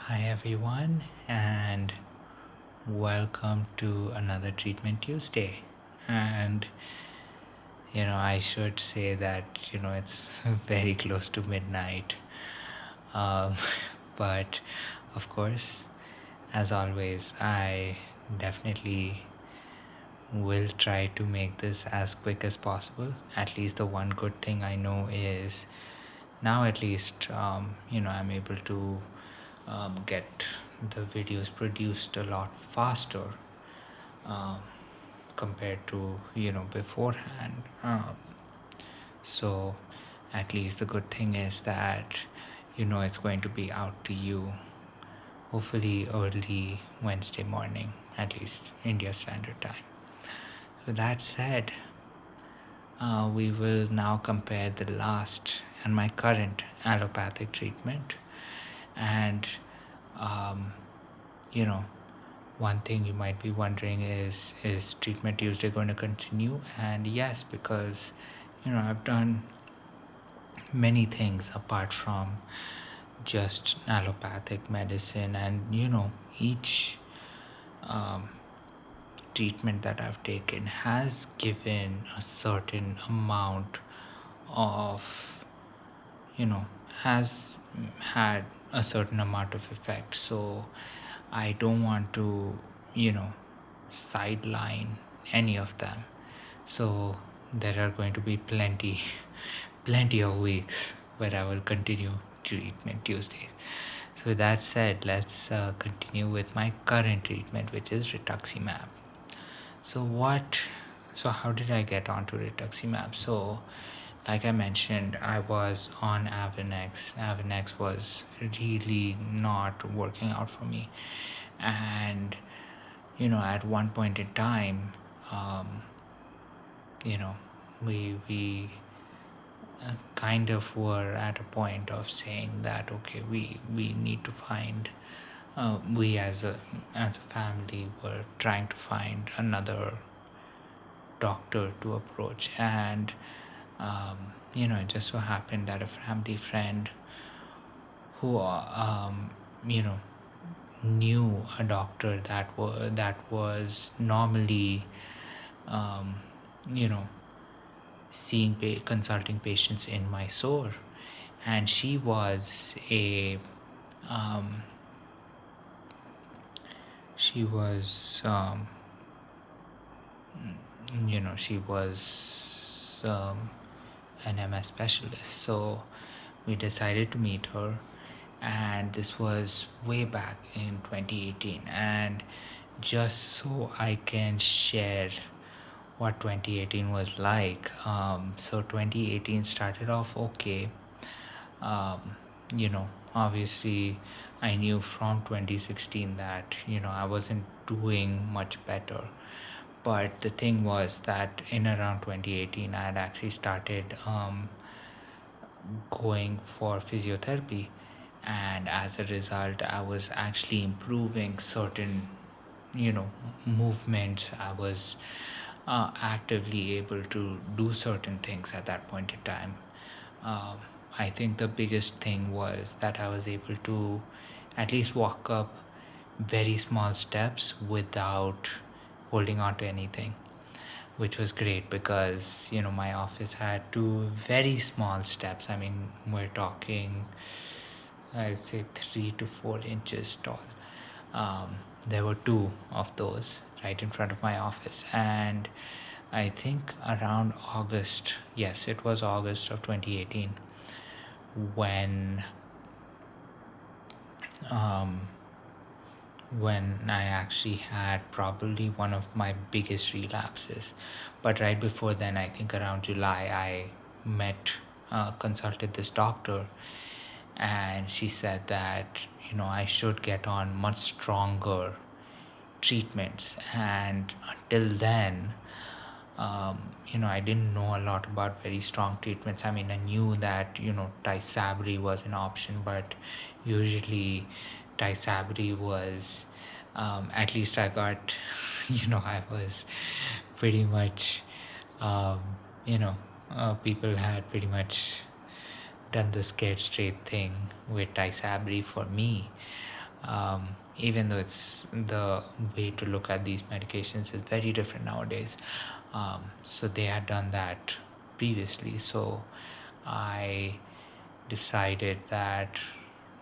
Hi everyone, and welcome to another Treatment Tuesday. And I should say that it's very close to midnight, um, but of course, as always, I definitely will try to make this as quick as possible. At least the one good thing I know is now at least I'm able to get the videos produced a lot faster um, compared to beforehand. So at least the good thing is that it's going to be out to you hopefully early Wednesday morning, at least India Standard Time. So that said, we will now compare the last and my current allopathic treatment. And um, you know one thing you might be wondering is Treatment Tuesday going to continue? And yes, because I've done many things apart from just allopathic medicine, and each um, treatment that I've taken has given a certain amount of you know has had a certain amount of effect. So I don't want to sideline any of them. So there are going to be plenty of weeks where I will continue Treatment Tuesdays. So with that said, let's continue with my current treatment, which is Rituximab. So what? So how did I get onto Rituximab? So, like I mentioned, I was on Avenex. Avenex was really not working out for me, and at one point in time, um, you know, we kind of were at a point of saying that okay, we need to find. We as a family were trying to find another doctor to approach, and it just so happened that a family friend who you know knew a doctor that was normally um, you know consulting patients in Mysore, and she was a um, she was she was an MS specialist. So we decided to meet her, and this was way back in 2018. And just so I can share what 2018 was like, so 2018 started off okay. um, Obviously I knew from 2016 that I wasn't doing much better, but the thing was that in around 2018 I had actually started going for physiotherapy, and as a result I was actually improving certain movements. I was actively able to do certain things at that point in time. um, I think the biggest thing was that I was able to at least walk up very small steps without holding on to anything, which was great because my office had two very small steps. I mean, we're talking, I'd say 3 to 4 inches tall. There were two of those right in front of my office, and I think around August, yes, it was August of 2018, when um, when I actually had probably one of my biggest relapses. But right before then, I think around July, I consulted this doctor, and she said that I should get on much stronger treatments. And until then, I didn't know a lot about very strong treatments. I mean, I knew that Tysabri was an option, but usually Tysabri was, at least I got, I was pretty much, um, people had pretty much done the scared straight thing with Tysabri for me. Even though it's the way to look at these medications is very different nowadays. So they had done that previously. So I decided that,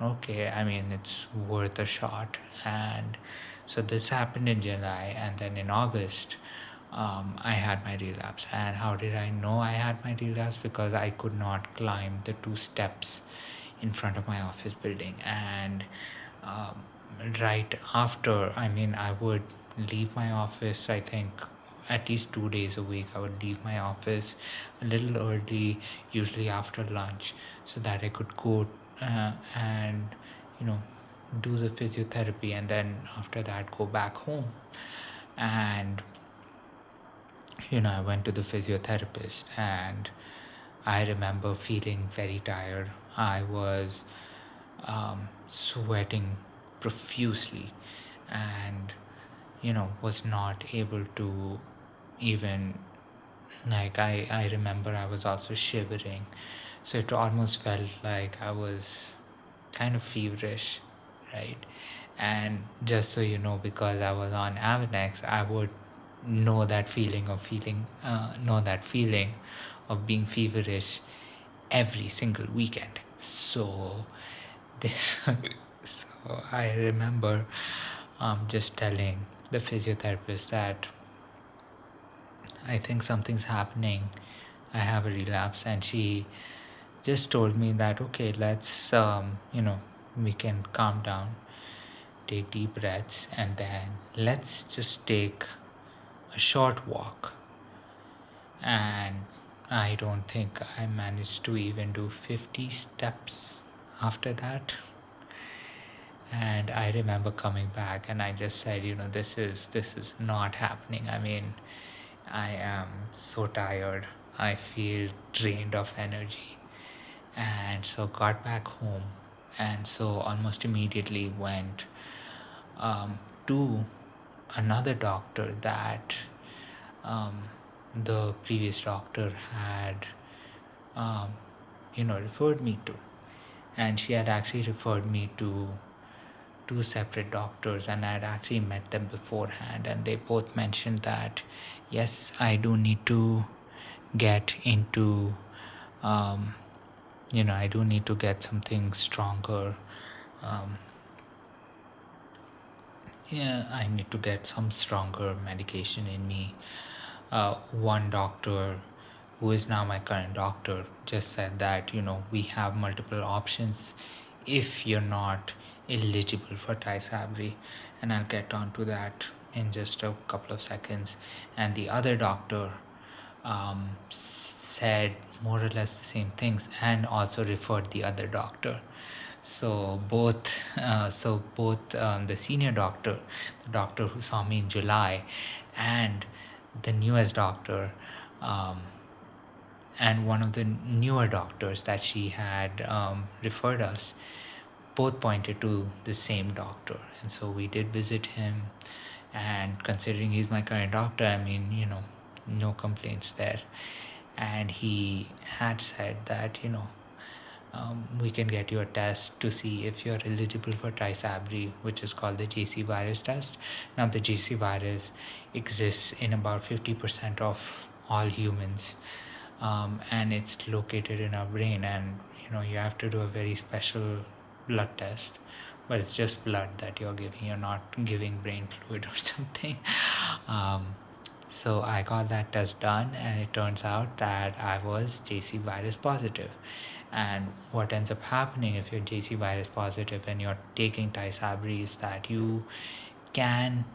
okay, I mean, it's worth a shot. And so this happened in July, and then in August, I had my relapse. And how did I know I had my relapse? Because I could not climb the 2 steps in front of my office building. And um, right after, I mean, I would leave my office, I think at least 2 days a week. I would leave my office a little early, usually after lunch, so that I could go and, you know, do the physiotherapy, and then after that go back home. And I went to the physiotherapist, and I remember feeling very tired. I was sweating profusely, and was not able to even, like, I remember I was also shivering, so it almost felt like I was kind of feverish, right? And just so you know, because I was on Avanex, I would know that feeling of being feverish every single weekend. So this so I remember just telling the physiotherapist that I think something's happening. I have a relapse, and she just told me that, okay, let's we can calm down, take deep breaths, and then let's just take a short walk. And I don't think I managed to even do 50 steps after that. And I remember coming back, and I just said, this is not happening. I mean, I am so tired. I feel drained of energy. And so got back home, and so almost immediately went to another doctor that the previous doctor had referred me to. And she had actually referred me to 2 separate doctors, and I had actually met them beforehand, and they both mentioned that, yes, I do need to get into I do need to get something stronger. um, I need to get some stronger medication in me. One doctor, who is now my current doctor, just said that, we have multiple options if you're not eligible for Tysabri, and I'll get on to that in just a couple of seconds. And the other doctor said more or less the same things, and also referred the other doctor. So both the senior doctor, the doctor who saw me in July, and the newest doctor, um, and one of the newer doctors that she had referred us, both pointed to the same doctor. And so we did visit him, and considering he's my current doctor, I mean, no complaints there. And he had said that, we can get you a test to see if you're eligible for Tysabri, which is called the JC virus test. Now, the JC virus exists in about 50% of all humans, and it's located in our brain. And you have to do a very special blood test, but it's just blood that you're giving. You're not giving brain fluid or something. So I got that test done, and it turns out that I was JC virus positive. And what ends up happening if you're JC virus positive and you're taking Tysabri is that you can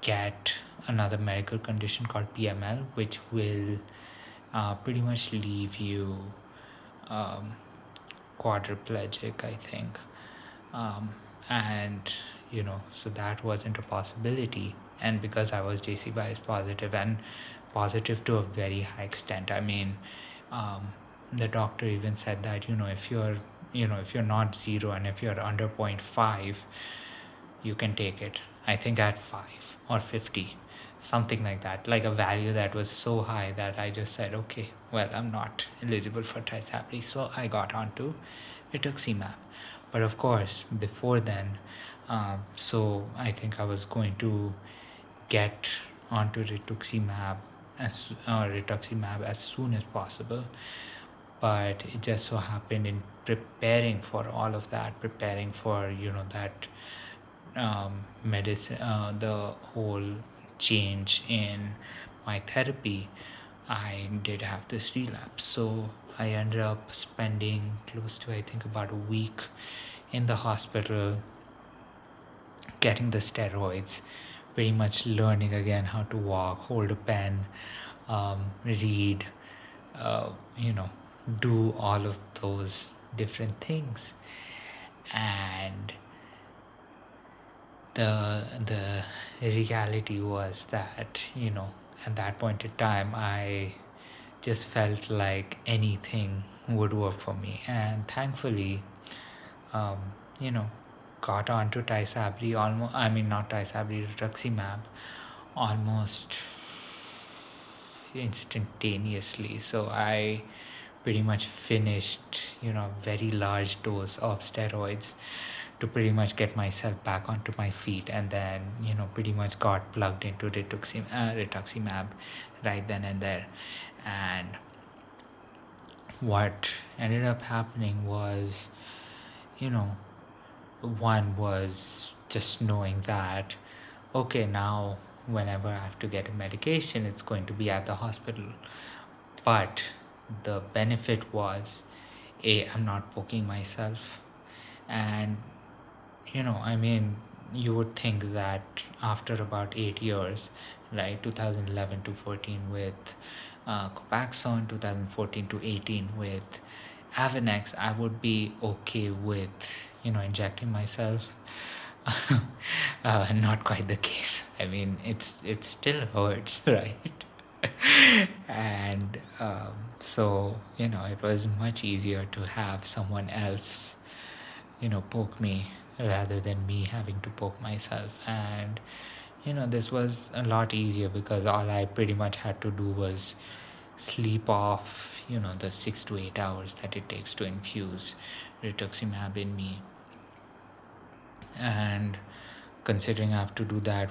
get another medical condition called PML, which will pretty much leave you quadriplegic, I think. And so that wasn't a possibility. And because I was JC virus positive, and positive to a very high extent, I mean, the doctor even said that, if you're not 0 and if you're under 0.5, you can take it. I think at 5 or 50, something like that, like a value that was so high that I just said, okay, well, I'm not eligible for Tysabri. So I got onto Rituximab. But of course, before then, so I think I was going to get onto rituximab as soon as possible. But it just so happened, in preparing for all of that, preparing for that medicine, the whole change in my therapy, I did have this relapse. So I ended up spending close to, I think, about a week in the hospital, getting the steroids, pretty much learning again how to walk, hold a pen, read, uh, you know, do all of those different things. And the reality was that, at that point in time, I just felt like anything would work for me. And thankfully, um, you know, got onto Tysabri almost, I mean, not Tysabri, Rituximab almost instantaneously. So I pretty much finished, very large dose of steroids to pretty much get myself back onto my feet, and then, pretty much got plugged into Rituximab right then and there. And what ended up happening was, you know, one was just knowing that, okay, now whenever I have to get a medication, it's going to be at the hospital. But the benefit was, I'm not poking myself. And, I mean, you would think that after about 8 years, right, 2011 to 14 with Copaxone, 2014 to 18 with Avenex, I would be okay with, injecting myself. Not quite the case. I mean, it still hurts, right? And so, it was much easier to have someone else, poke me rather than me having to poke myself. And this was a lot easier because all I pretty much had to do was sleep off, the 6 to 8 hours that it takes to infuse rituximab in me. And considering I have to do that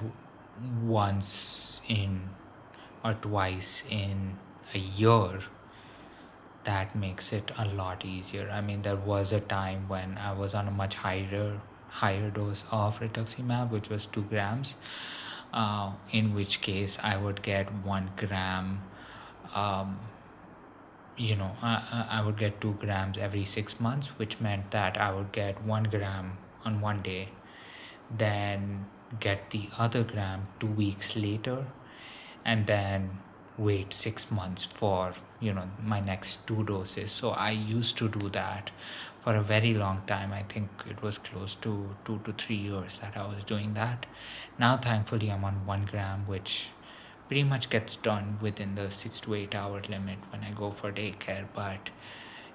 once in or twice in a year, that makes it a lot easier. I mean, there was a time when I was on a much higher dose of rituximab, which was 2 grams, in which case I would get 1 gram. I would get 2 grams every 6 months, which meant that I would get 1 gram on one day, then get the other gram 2 weeks later, and then wait 6 months for my next 2 doses. So I used to do that for a very long time. I think it was close to 2 to 3 years that I was doing that. Now thankfully I'm on 1 gram, which pretty much gets done within the 6 to 8 hour limit when I go for daycare. But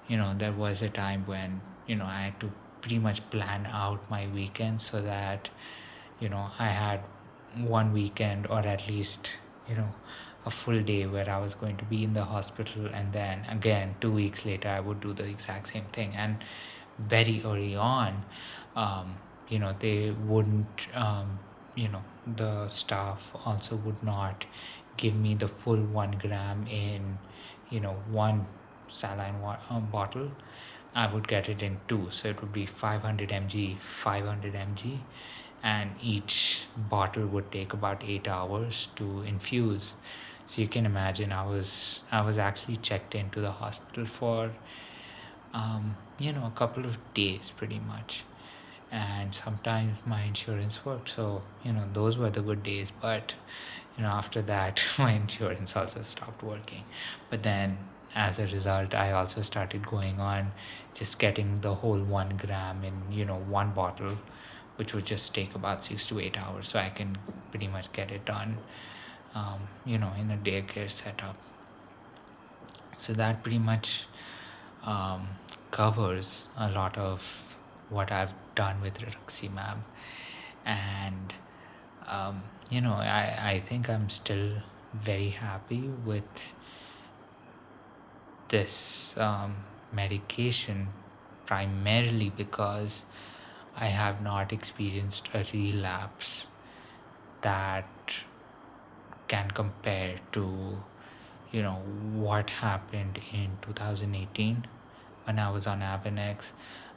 there was a time when I had to pretty much plan out my weekend so that I had one weekend, or at least a full day, where I was going to be in the hospital, and then again 2 weeks later I would do the exact same thing. And very early on, they wouldn't, the staff also would not give me the full 1 gram in one saline bottle. I would get it in two, so it would be 500 mg, 500 mg, and each bottle would take about 8 hours to infuse. So you can imagine, I was actually checked into the hospital for a couple of days pretty much. And sometimes my insurance worked, so those were the good days. But after that my insurance also stopped working. But then as a result, I also started going on just getting the whole 1 gram in one bottle, which would just take about 6 to 8 hours, so I can pretty much get it done in a daycare setup. So that pretty much covers a lot of what I've done with rituximab. And I think I'm still very happy with this medication primarily because I have not experienced a relapse that can compare to, what happened in 2018 when I was on Avenex.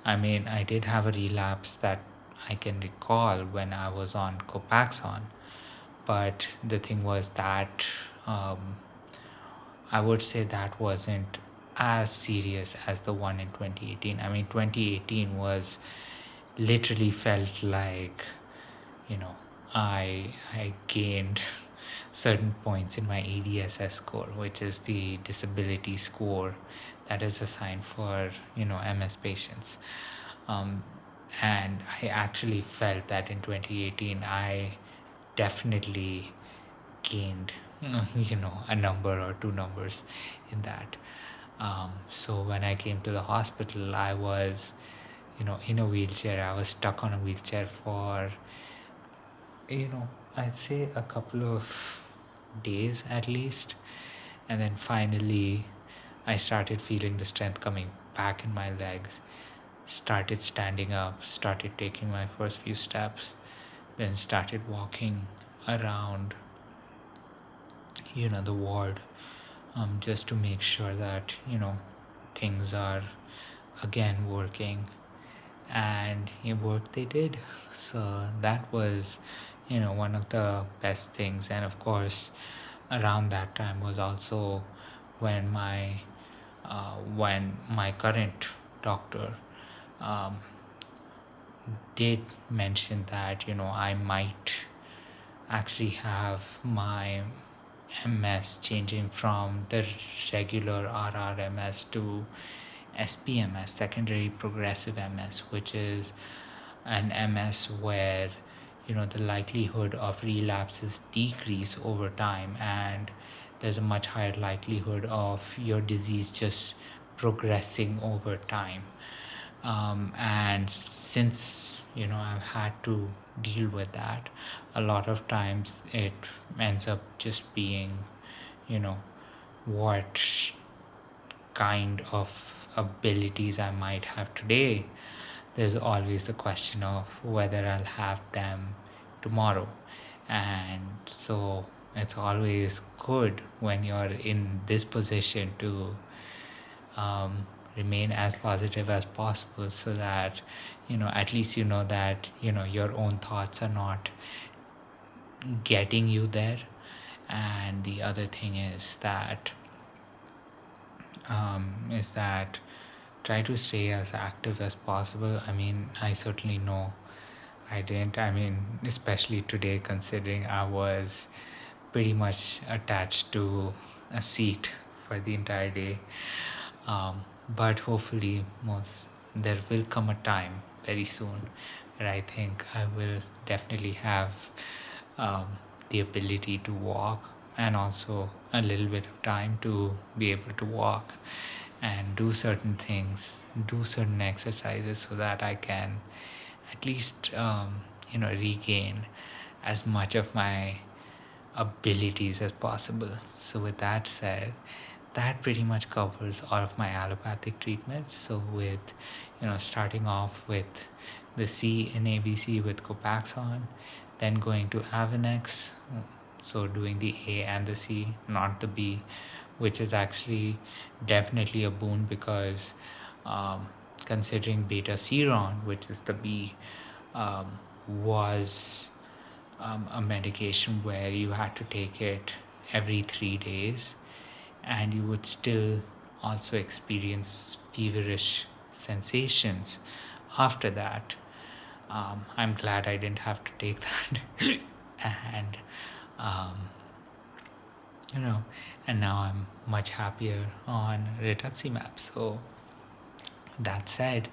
I mean, I did have a relapse that I can recall when I was on Copaxone, but the thing was that um, I would say that wasn't as serious as the one in 2018. I mean, 2018 was literally felt like, you know, I gained certain points in my ADSS score, which is the disability score that is assigned for, MS patients. Um, and I actually felt that in 2018 I definitely gained a number or two numbers in that. So when I came to the hospital, I was in a wheelchair. I was stuck on a wheelchair for I'd say a couple of days at least, and then finally I started feeling the strength coming back in my legs, started standing up, started taking my first few steps, then started walking around the ward, just to make sure that things are again working, and it worked. They did. So that was one of the best things. And of course, around that time was also when my current doctor um, did mention that I might actually have my MS changing from the regular RRMS to SPMS, secondary progressive MS, which is an MS where the likelihood of relapses decrease over time, and there's a much higher likelihood of your disease just progressing over time. And since I've had to deal with that, a lot of times it ends up just being what kind of abilities I might have today. There's always the question of whether I'll have them tomorrow. And so it's always good when you're in this position to remain as positive as possible, so that at least that your own thoughts are not getting you there. And the other thing is that try to stay as active as possible. I mean, I certainly know I didn't. I mean, especially today, considering I was pretty much attached to a seat for the entire day. But hopefully, there will come a time very soon where I think I will definitely have um, the ability to walk, and also a little bit of time to be able to walk and do certain things, do certain exercises, so that I can at least regain as much of my abilities as possible. So with that said, that pretty much covers all of my allopathic treatments. So with starting off with the C in ABC with Copaxone, then going to Avenex, so doing the A and the C, not the B, which is actually definitely a boon, because considering beta seron, which is the B, was a medication where you had to take it every 3 days, and you would still also experience feverish sensations after that. I'm glad I didn't have to take that. and um, you know and now I'm much happier on Rituximab. So that said,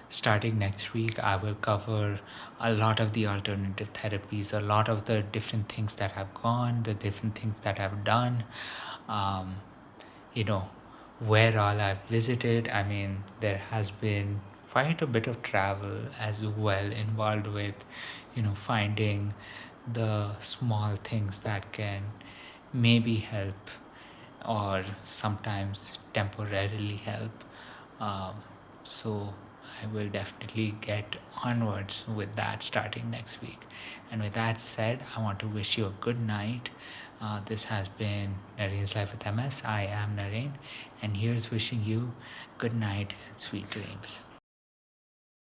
starting next week, I will cover a lot of the alternative therapies, a lot of the different things that have gone, the different things that I've done, um, you know, where all I've visited. I mean, there has been quite a bit of travel as well involved with, finding the small things that can maybe help, or sometimes temporarily help. Um, So I will definitely get onwards with that starting next week. And with that said, I want to wish you a good night. This has been Naren's Life with MS. I am Naren, and here's wishing you good night and sweet dreams.